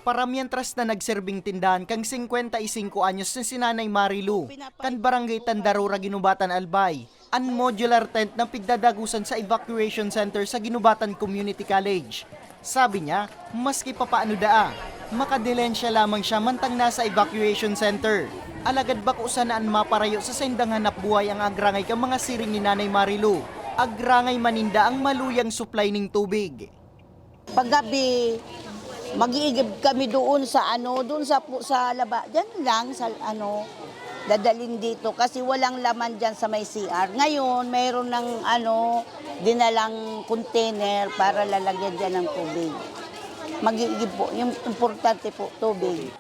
Para mientras na nagserbing tindahan kang 55 anyos na si Nanay Marilu, kan Barangay Tandarura, Ginubatan, Albay, ang modular tent na pigdadagusan sa evacuation center sa Ginubatan Community College. Sabi niya, maski papaano daa, makadilensya lamang siya mantang nasa evacuation center. Alagad ba kung saan maparayo sa sendang hanap buhay ang agrangay kang mga siring ni Nanay Marilu, agrangay maninda ang maluyang supply ng tubig. Paggabi, mag-iigib kami doon sa laba, diyan lang sa dadalhin dito kasi walang laman diyan sa may CR. Ngayon, mayroon ng dinalang container para lalagyan diyan ng tubig. Mag-iigib po, yung importante po, tubig.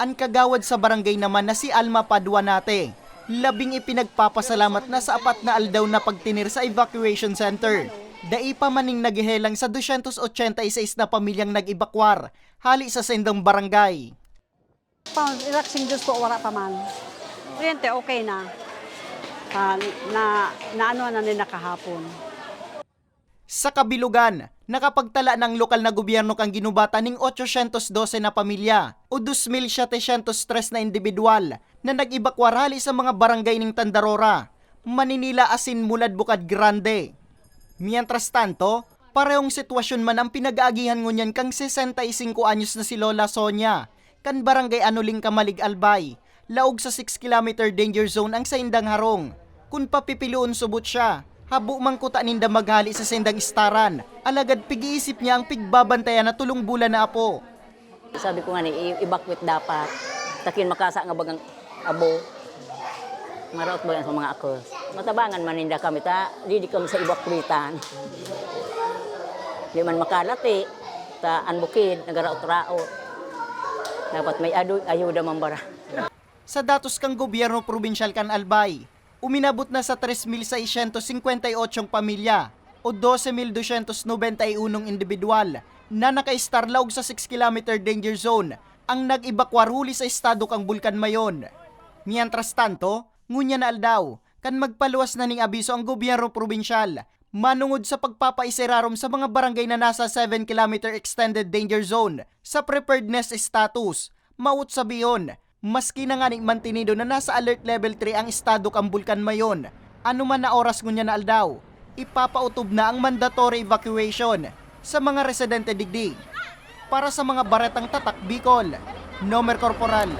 Ang kagawad sa barangay naman na si Alma Paduanate, labing ipinagpapasalamat na sa apat na aldaw na pagtinir sa evacuation center. Dai pa maning naghihelang sa 286 na pamilyang nag-ibakwar, hali sa sendang barangay. Ilaksing Diyos po, wala pa man. Kuryente, okay na. Na nila kahapon. Sa kabilugan, nakapagtala ng lokal na gobyerno kang Ginubatan ng 812 na pamilya o 2,703 na individual na nag-ibakwar hali sa mga barangay ng Tandarora, Maninila, Asin, Mulad, Bukad Grande. Mientras tanto, parehong sitwasyon man ang pinag-aagihan ngunyan kang 65 anyos na si Lola Sonia, kan Barangay Anuling, Kamalig, Albay, laog sa 6 km danger zone ang saindang harong. Kung papipiluon subot siya, habo mangkuta ninda maghali sa sendang istaran, alagad pig-iisip niya ang pigbabantayan na tulong bulan na apo. Sabi ko nga ni, i-evacuate dapat. Takin makasa nga bagang abo. Maraot ba yan sa mga akos. Matabangan man ninda kami ta, di kami sa evacuatean. Di man makalati, ta anbukid, nagaraot-raot. Dapat may ayuda mambara. Sa datos kang gobyerno probinsyal kan Albay, uminabot na sa 3,658 pamilya o 12,291 individual na naka-star laog sa 6 km danger zone ang nag-ibakwar huli sa estado kang Bulkan Mayon. Mientras tanto, ngunya na aldaw, kan magpaluwas na ning abiso ang gobyerno probinsyal, manungod sa pagpapaiserarom sa mga barangay na nasa 7 km extended danger zone sa preparedness status, maut sabiyon, maski na nga ning mantinido na nasa alert level 3 ang estado kang Bulkan Mayon, ano man na oras ngunya na aldaw, ipapautob na ang mandatory evacuation sa mga residente digdig. Para sa mga baretang tatak Bicol, Nomer Corporal